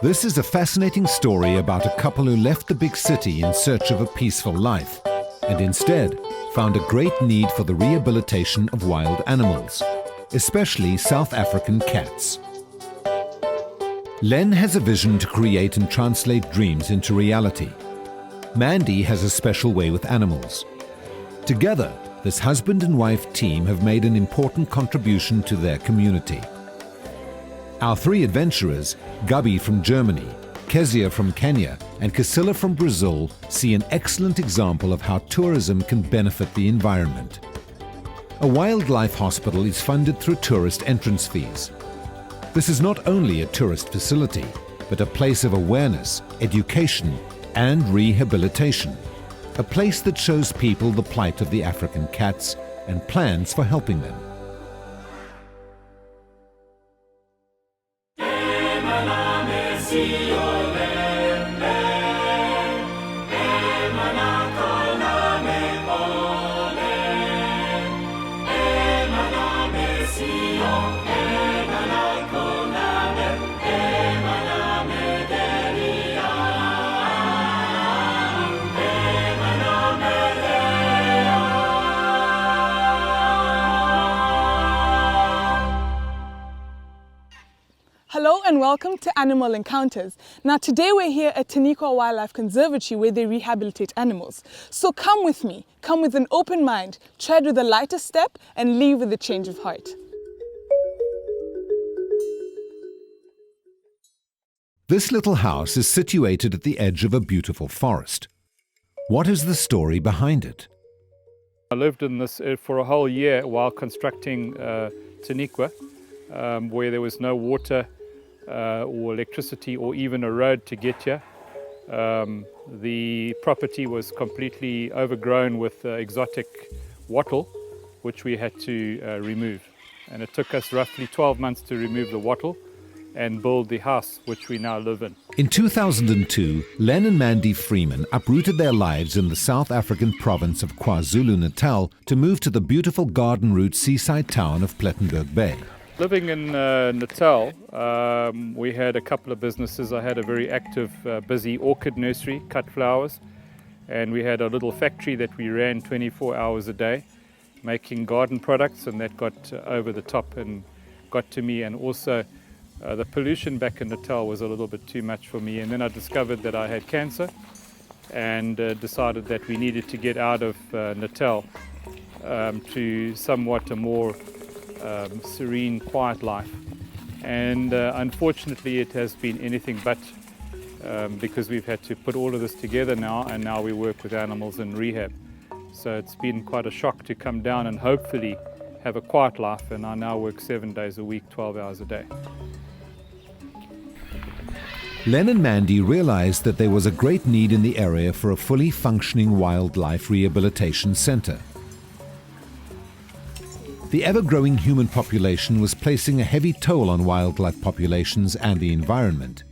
This is a fascinating story about a couple who left the big city in search of a peaceful life and instead found a great need for the rehabilitation of wild animals, especially South African cats. Len has a vision to create and translate dreams into reality. Mandy has a special way with animals. Together, this husband and wife team have made an important contribution to their community. Our three adventurers, Gabi from Germany, Kezia from Kenya, and Casilla from Brazil, see an excellent example of how tourism can benefit the environment. A wildlife hospital is funded through tourist entrance fees. This is not only a tourist facility, but a place of awareness, education, and rehabilitation. A place that shows people the plight of the African cats and plans for helping them. Hello and welcome to Animal Encounters. Now today we're here at Tanekwa Wildlife Conservatory where they rehabilitate animals. So come with me, come with an open mind, tread with a lighter step and leave with a change of heart. This little house is situated at the edge of a beautiful forest. What is the story behind it? I lived in this for a whole year while constructing Tanekwa, where there was no water or electricity or even a road to get here. The property was completely overgrown with exotic wattle, which we had to remove. And it took us roughly 12 months to remove the wattle and build the house which we now live in. In 2002, Len and Mandy Freeman uprooted their lives in the South African province of KwaZulu-Natal to move to the beautiful garden route seaside town of Plettenberg Bay. Living in Natal, we had a couple of businesses. I had a very active, busy orchid nursery, cut flowers, and we had a little factory that we ran 24 hours a day, making garden products, and that got over the top and got to me. And also, the pollution back in Natal was a little bit too much for me. And then I discovered that I had cancer, and decided that we needed to get out of Natal to somewhat a more serene, quiet life. And unfortunately it has been anything but, because we've had to put all of this together now, and now we work with animals in rehab. So it's been quite a shock to come down and hopefully have a quiet life, and I now work 7 days a week, 12 hours a day. Len and Mandy realized that there was a great need in the area for a fully functioning wildlife rehabilitation center. The ever-growing human population was placing a heavy toll on wildlife populations and the environment.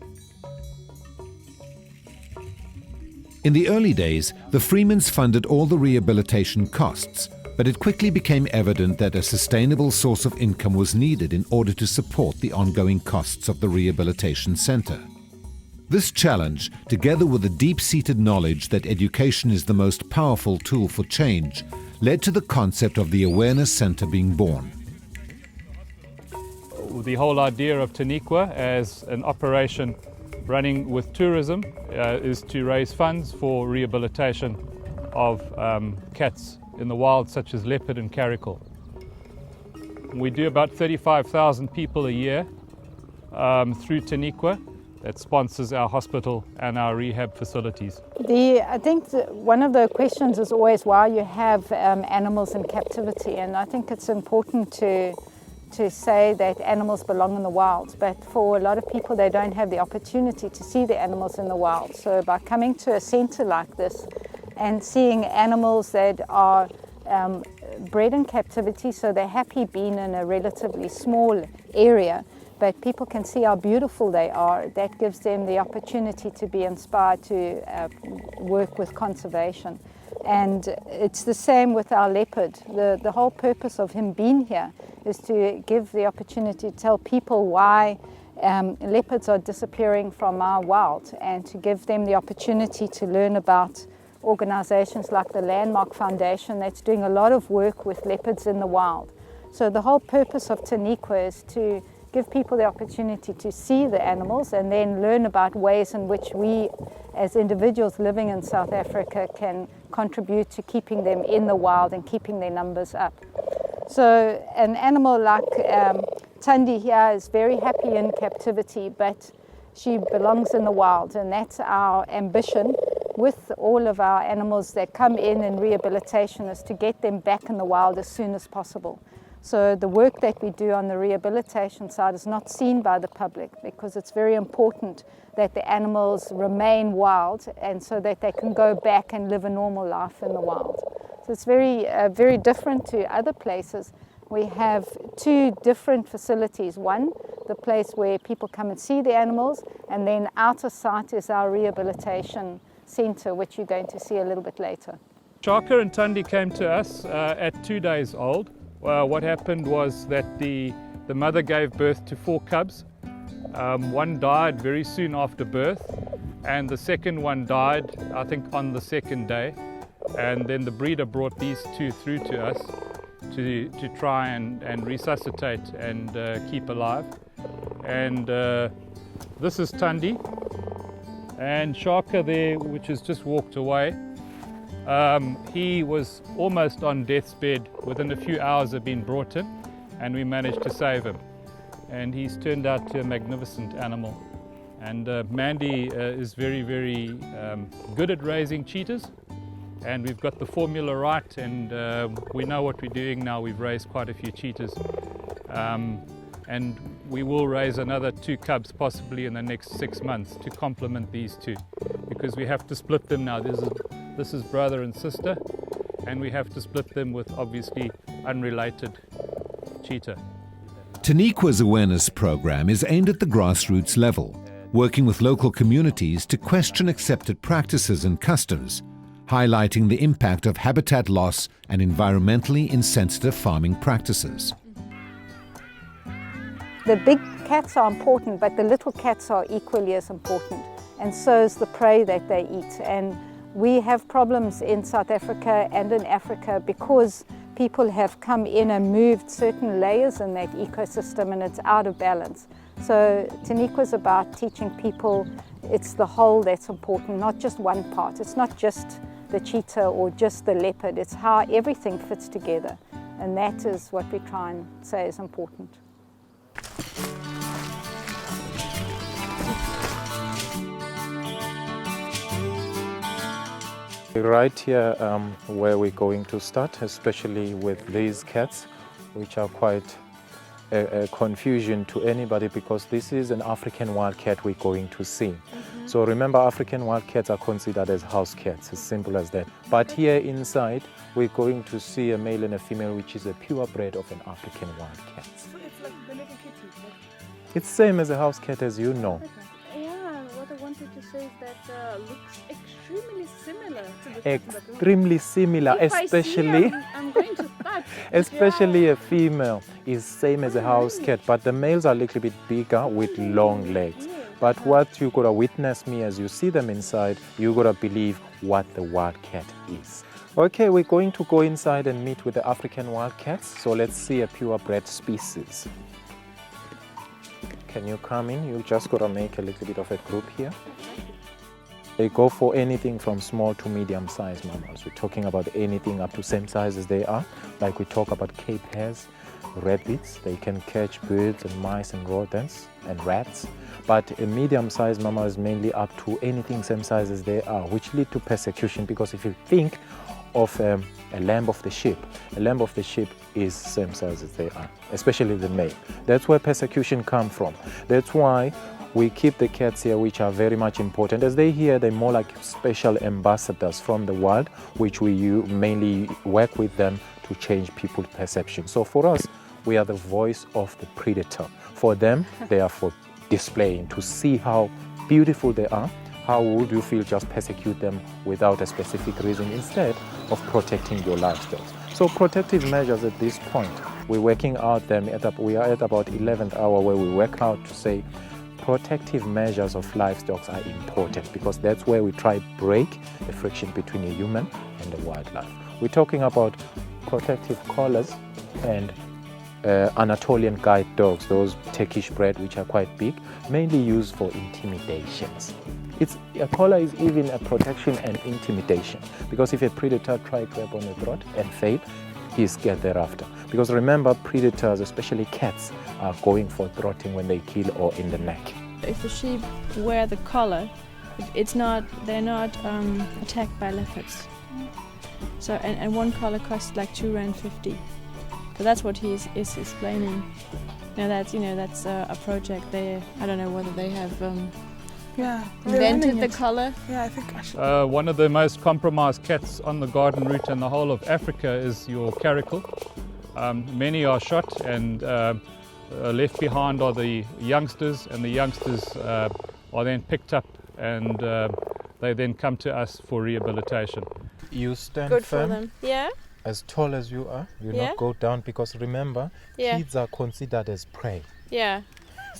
In the early days, the Freemans funded all the rehabilitation costs, but it quickly became evident that a sustainable source of income was needed in order to support the ongoing costs of the rehabilitation center. This challenge, together with the deep-seated knowledge that education is the most powerful tool for change, led to the concept of the Awareness Center being born. The whole idea of Tanekwa as an operation running with tourism is to raise funds for rehabilitation of cats in the wild, such as leopard and caracal. We do about 35,000 people a year through Tanekwa. That sponsors our hospital and our rehab facilities. I think one of the questions is always why you have animals in captivity, and I think it's important to say that animals belong in the wild, but for a lot of people they don't have the opportunity to see the animals in the wild. So by coming to a centre like this and seeing animals that are bred in captivity, so they're happy being in a relatively small area, but people can see how beautiful they are. That gives them the opportunity to be inspired to work with conservation. And it's the same with our leopard. The whole purpose of him being here is to give the opportunity to tell people why leopards are disappearing from our wild, and to give them the opportunity to learn about organizations like the Landmark Foundation that's doing a lot of work with leopards in the wild. So the whole purpose of Taniqua is to give people the opportunity to see the animals and then learn about ways in which we as individuals living in South Africa can contribute to keeping them in the wild and keeping their numbers up. So an animal like Tandy here is very happy in captivity, but she belongs in the wild, and that's our ambition with all of our animals that come in rehabilitation, is to get them back in the wild as soon as possible. So the work that we do on the rehabilitation side is not seen by the public, because it's very important that the animals remain wild and so that they can go back and live a normal life in the wild. So it's very different to other places. We have two different facilities. One, the place where people come and see the animals, and then out of sight is our rehabilitation center, which you're going to see a little bit later. Chaka and Tandy came to us at 2 days old. What happened was that the mother gave birth to 4 cubs. One died very soon after birth, and the second one died, I think, on the second day. And then the breeder brought these 2 through to us to try and resuscitate and keep alive. And this is Tandy, and Chaka there, which has just walked away. He was almost on death's bed within a few hours of being brought in, and we managed to save him. And he's turned out to a magnificent animal. And Mandy is very good at raising cheetahs, and we've got the formula right, and we know what we're doing now. We've raised quite a few cheetahs, and we will raise another 2 cubs possibly in the next 6 months to complement these 2, because we have to split them now. This is brother and sister, and we have to split them with obviously unrelated cheetah. Taniqua's awareness program is aimed at the grassroots level, working with local communities to question accepted practices and customs, highlighting the impact of habitat loss and environmentally insensitive farming practices. The big cats are important, but the little cats are equally as important, and so is the prey that they eat. And we have problems in South Africa and in Africa because people have come in and moved certain layers in that ecosystem, and it's out of balance. So Taniqua is about teaching people it's the whole that's important, not just one part. It's not just the cheetah or just the leopard, it's how everything fits together. And that is what we try and say is important. Right here where we're going to start, especially with these cats, which are quite a confusion to anybody, because this is an African wildcat we're going to see. So remember, African wildcats are considered as house cats, as simple as that. But here inside, we're going to see a male and a female, which is a purebred of an African wildcat. So it's like the little kitty. It's same as a house cat, as you know. Yeah, what I wanted to say is that looks extremely similar to the Extremely similar, if especially I see, I'm going to start. especially a female is same as a house cat, but the males are a little bit bigger with long legs. But what you gotta witness me as you see them inside, you gotta believe what the wildcat is. Okay, we're going to go inside and meet with the African wildcats. So let's see a purebred species. Can you come in? You just gotta make a little bit of a group here. They go for anything from small to medium-sized mammals. We're talking about anything up to same size as they are. Like we talk about Cape hares, rabbits. They can catch birds and mice and rodents and rats. But a medium-sized mammal is mainly up to anything same size as they are, which lead to persecution, because if you think of a lamb of the sheep, a lamb of the sheep is same size as they are, especially the male. That's where persecution comes from. That's why we keep the cats here, which are very much important. As they here, they're more like special ambassadors from the wild, which we mainly work with them to change people's perception. So for us, we are the voice of the predator. For them, they are for displaying, to see how beautiful they are. How would you feel just persecute them without a specific reason, instead of protecting your lifestyles? So protective measures at this point, we're working out them we are at about 11th hour, where we work out to say protective measures of livestock are important because that's where we try to break the friction between a human and the wildlife. We're talking about protective collars and Anatolian guide dogs, those Turkish bred which are quite big, mainly used for intimidations. A collar is even a protection and intimidation because if a predator tries to grab on the throat and fail, he's scared thereafter. Because remember, predators, especially cats, are going for throating when they kill or in the neck. If the sheep wear the collar, they're not attacked by leopards. So and one collar costs like R2.50. So that's what he is explaining. That's a project there. I don't know whether they have invented the collar. Yeah, I think actually. One of the most compromised cats on the garden route in the whole of Africa is your caracal. Many are shot and left behind are the youngsters, and the youngsters are then picked up and they then come to us for rehabilitation. You stand Good firm, for them. Yeah. as tall as you are, you Yeah. not go down because remember, Yeah. kids are considered as prey. Yeah.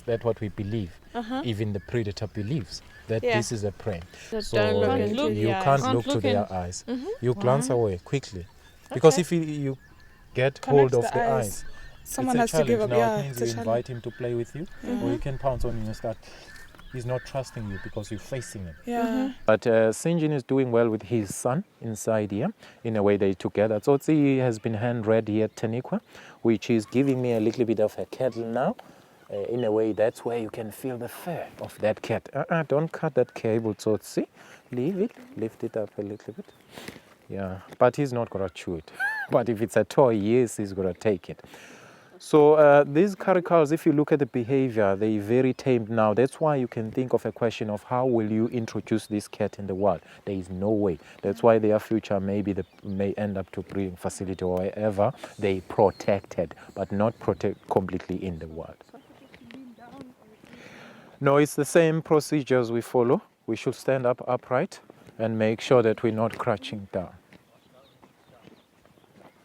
That's what we believe. Uh-huh. Even the predator believes that Yeah. this is a prey. So don't look into you the eyes. can't Can't look to look their in. eyes. Mhm. You glance away quickly. Because Okay. if you get Connect hold of the the eyes. eyes, Someone it's has a to give challenge. up. Now Yeah, it means it's you a invite challenge. him to play with you, or you can pounce on him and start. He's not trusting you because you're facing him. Yeah. But Sinjin is doing well with his son inside here. In a way, they together. Tsotsi has been hand-read here at Taniqua, which is giving me a little bit of a cattle now. In a way, that's where you can feel the fur of that cat. Don't cut that cable, Tsotsi. Leave it, lift it up a little bit. Yeah, but he's not going to chew it. But if it's a toy, yes, he's going to take it. So these caracals, if you look at the behavior, they're very tamed now. That's why you can think of a question of how will you introduce this cat in the wild? There is no way. That's why their future maybe may end up to breeding facility or wherever they protected, but not protect completely in the wild. No, it's the same procedures we follow. We should stand up upright and make sure that we're not crouching down.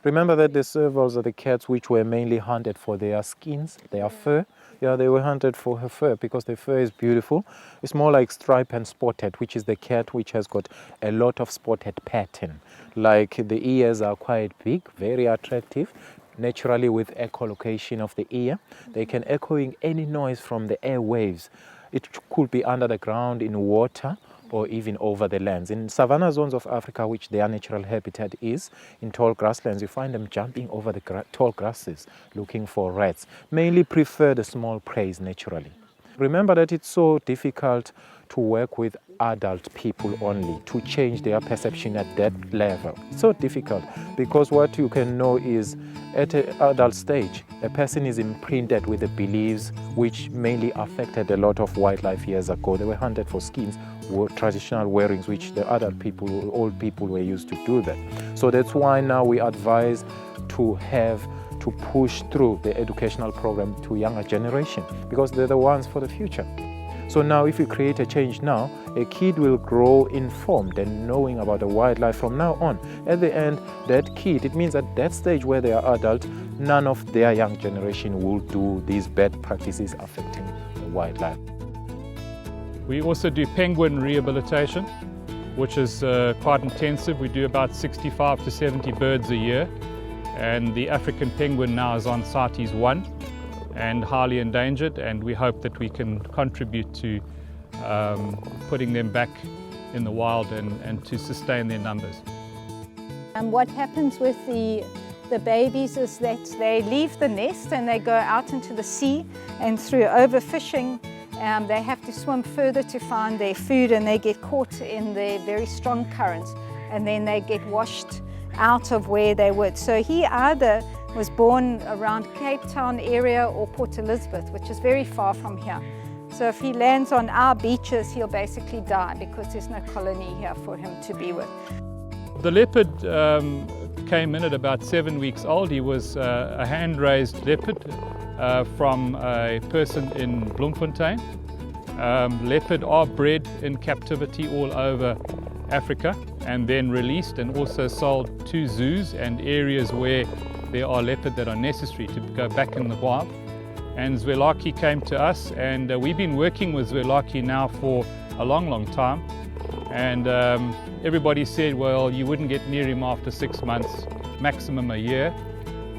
Remember that the servals are the cats which were mainly hunted for their skins, their fur. Yeah, they were hunted for her fur because the fur is beautiful. It's more like striped and spotted, which is the cat which has got a lot of spotted pattern. Like the ears are quite big, very attractive. Naturally with echolocation of the ear, they can echoing any noise from the airwaves. It could be under the ground, in water, or even over the lands. In savanna zones of Africa, which their natural habitat is, in tall grasslands, you find them jumping over the tall grasses, looking for rats. Mainly prefer the small prey naturally. Remember that it's so difficult to work with adult people only, to change their perception at that level. It's so difficult because what you can know is at an adult stage, a person is imprinted with the beliefs which mainly affected a lot of wildlife years ago. They were hunted for skins, traditional wearings, which the adult people, old people were used to do that. So that's why now we advise to push through the educational program to younger generation because they're the ones for the future. So now if you create a change now, a kid will grow informed and knowing about the wildlife from now on. At the end, that kid, it means at that stage where they are adult, none of their young generation will do these bad practices affecting the wildlife. We also do penguin rehabilitation, which is quite intensive. We do about 65 to 70 birds a year. And the African penguin now is on CITES 1 and highly endangered, and we hope that we can contribute to putting them back in the wild and to sustain their numbers. And what happens with the babies is that they leave the nest and they go out into the sea, and through overfishing they have to swim further to find their food, and they get caught in the very strong currents, and then they get washed out of where they were. So he either was born around Cape Town area or Port Elizabeth, which is very far from here. So if he lands on our beaches, he'll basically die because there's no colony here for him to be with. The leopard came in at about 7 weeks old. He was a hand-raised leopard from a person in Bloemfontein. Leopard are bred in captivity all over Africa and then released and also sold to zoos and areas where there are leopard that are necessary to go back in the wild. And Zwelaki came to us, and we've been working with Zwelaki now for a long time. And everybody said, well, you wouldn't get near him after 6 months, maximum a year.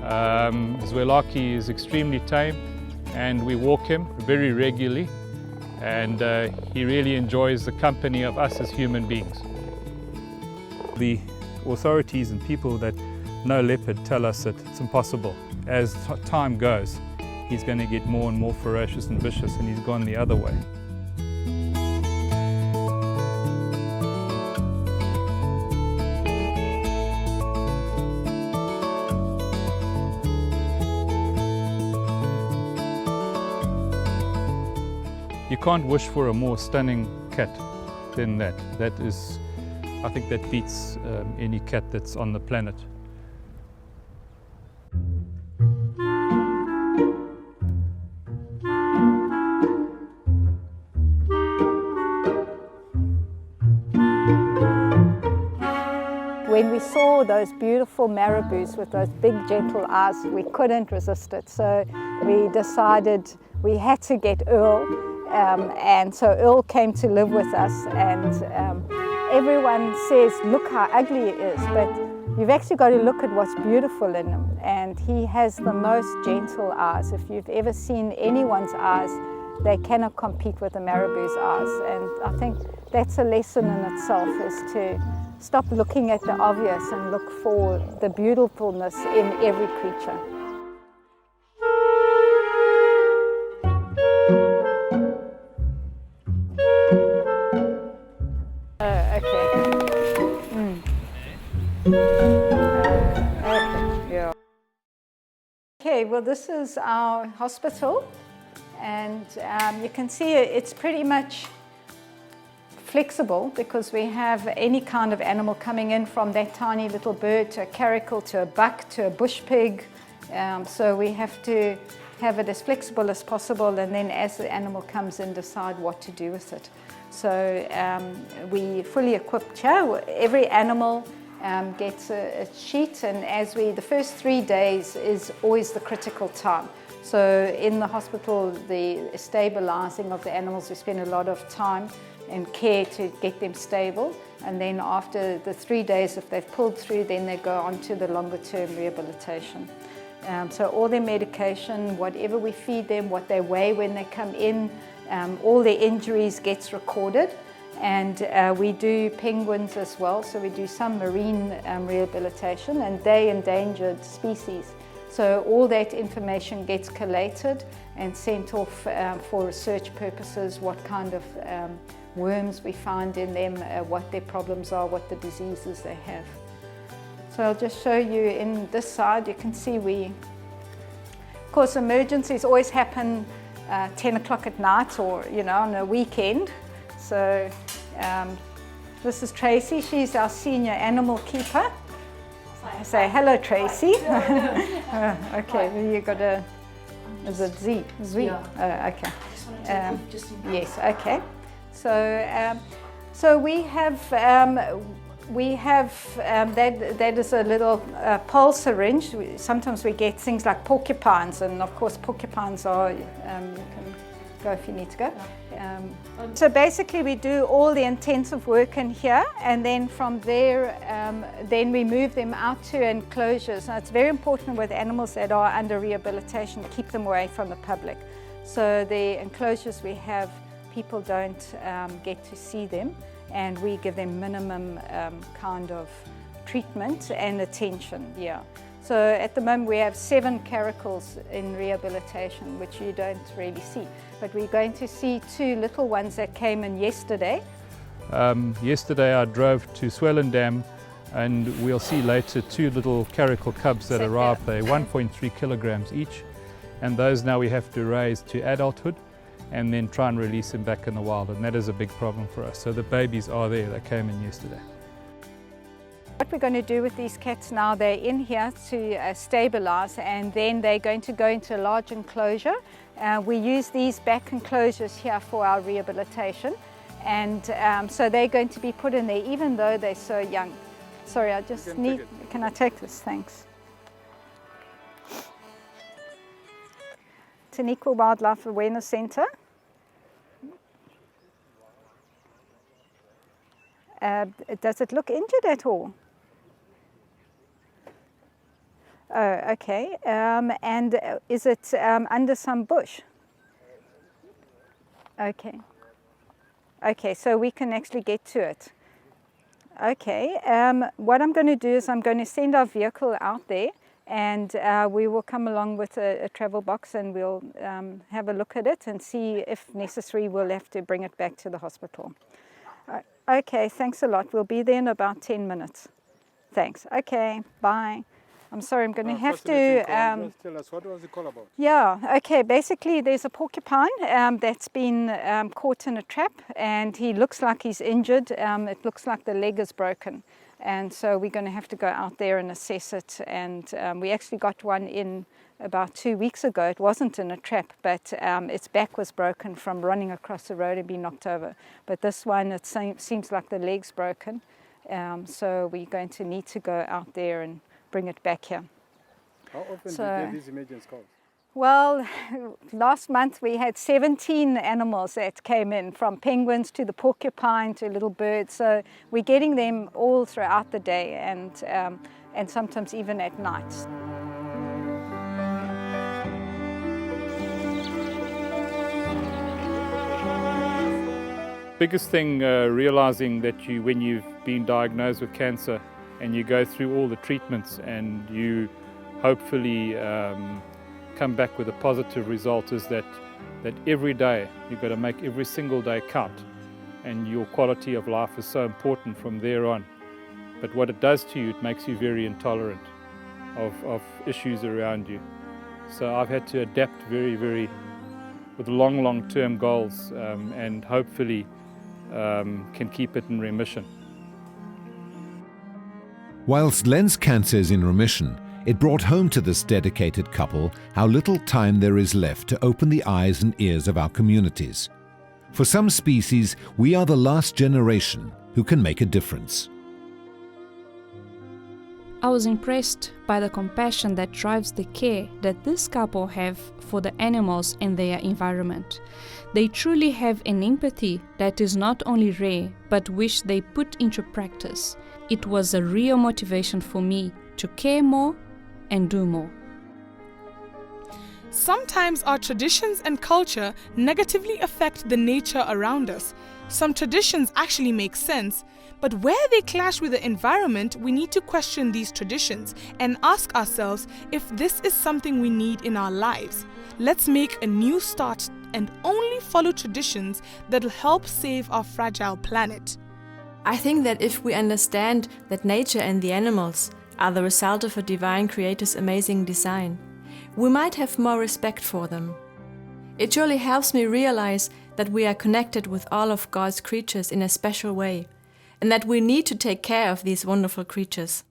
Zwelaki is extremely tame, and we walk him very regularly, and he really enjoys the company of us as human beings. The authorities and people that know leopard tell us that it's impossible. As time goes, he's going to get more and more ferocious and vicious, and he's gone the other way. You can't wish for a more stunning cat than that. That is, I think that beats any cat that's on the planet. When we saw those beautiful marabous with those big gentle eyes, we couldn't resist it. So we decided we had to get Earl. And so Earl came to live with us, and everyone says, look how ugly he is, but you've actually got to look at what's beautiful in him. And he has the most gentle eyes. If you've ever seen anyone's eyes, they cannot compete with the marabou's eyes. And I think that's a lesson in itself, is to stop looking at the obvious and look for the beautifulness in every creature. Okay, well, this is our hospital, and you can see it's pretty much flexible because we have any kind of animal coming in, from that tiny little bird to a caracal to a buck to a bush pig. So we have to have it as flexible as possible, and then as the animal comes in, decide what to do with it. So we fully equipped here. Every animal gets a sheet, and the first 3 days is always the critical time. So in the hospital, the stabilizing of the animals, we spend a lot of time and care to get them stable, and then after the 3 days, if they've pulled through, then they go on to the longer term rehabilitation. So all their medication, whatever we feed them, what they weigh when they come in, all their injuries gets recorded. And we do penguins as well, so we do some marine rehabilitation, and they're endangered species. So all that information gets collated and sent off for research purposes, what kind of worms we find in them, what their problems are, what the diseases they have. So I'll just show you in this side. You can see of course, emergencies always happen 10 o'clock at night, or on a weekend. So this is Tracy. She's our senior animal keeper. Say hello, Tracy. Okay, well, you got a. Is it Z? Z. Yeah. Okay. Yes. Okay. So we have that is a little pulse syringe. Sometimes we get things like porcupines, and of course porcupines are. You can go if you need to go. So basically we do all the intensive work in here, and then from there then we move them out to enclosures. Now it's very important with animals that are under rehabilitation to keep them away from the public. So the enclosures we have, people don't get to see them, and we give them minimum kind of treatment and attention. Yeah. So at the moment we have 7 caracals in rehabilitation, which you don't really see. But we're going to see 2 little ones that came in yesterday. Yesterday I drove to Swellendam, and we'll see later 2 little caracal cubs that arrived there, 1.3 kilograms each. And those now we have to raise to adulthood and then try and release them back in the wild. And that is a big problem for us. So the babies are there, they came in yesterday. What we're going to do with these cats now, they're in here to stabilize, and then they're going to go into a large enclosure. We use these back enclosures here for our rehabilitation, and so they're going to be put in there even though they're so young. Sorry, I just need, can I take this? Thanks. Tanekwa Wildlife Awareness Centre. Does it look injured at all? Oh, okay. And is it under some bush? Okay. Okay, so we can actually get to it. Okay, what I'm going to do is I'm going to send our vehicle out there, and we will come along with a travel box, and we'll have a look at it and see if necessary we'll have to bring it back to the hospital. Okay, thanks a lot. We'll be there in about 10 minutes. Thanks. Okay, bye. I'm sorry, I'm going to have to... Just tell us, what was the call about? Yeah, okay, basically there's a porcupine that's been caught in a trap, and he looks like he's injured. It looks like the leg is broken, and so we're going to have to go out there and assess it. And we actually got one in about 2 weeks ago. It wasn't in a trap, but its back was broken from running across the road and being knocked over. But this one, it seems like the leg's broken, so we're going to need to go out there and bring it back here. How often do you get these emergency calls? Well, last month we had 17 animals that came in, from penguins to the porcupine to little birds. So we're getting them all throughout the day, and sometimes even at night. Biggest thing, realizing that when you've been diagnosed with cancer and you go through all the treatments and you hopefully come back with a positive result, is that every day you've got to make every single day count, and your quality of life is so important from there on. But what it does to you, it makes you very intolerant of issues around you. So I've had to adapt very with long-term goals, and hopefully can keep it in remission. Whilst Len's cancer is in remission, it brought home to this dedicated couple how little time there is left to open the eyes and ears of our communities. For some species, we are the last generation who can make a difference. I was impressed by the compassion that drives the care that this couple have for the animals and their environment. They truly have an empathy that is not only rare, but which they put into practice. It was a real motivation for me to care more and do more. Sometimes our traditions and culture negatively affect the nature around us. Some traditions actually make sense, but where they clash with the environment, we need to question these traditions and ask ourselves if this is something we need in our lives. Let's make a new start and only follow traditions that'll help save our fragile planet. I think that if we understand that nature and the animals are the result of a divine creator's amazing design, we might have more respect for them. It surely helps me realize that we are connected with all of God's creatures in a special way, and that we need to take care of these wonderful creatures.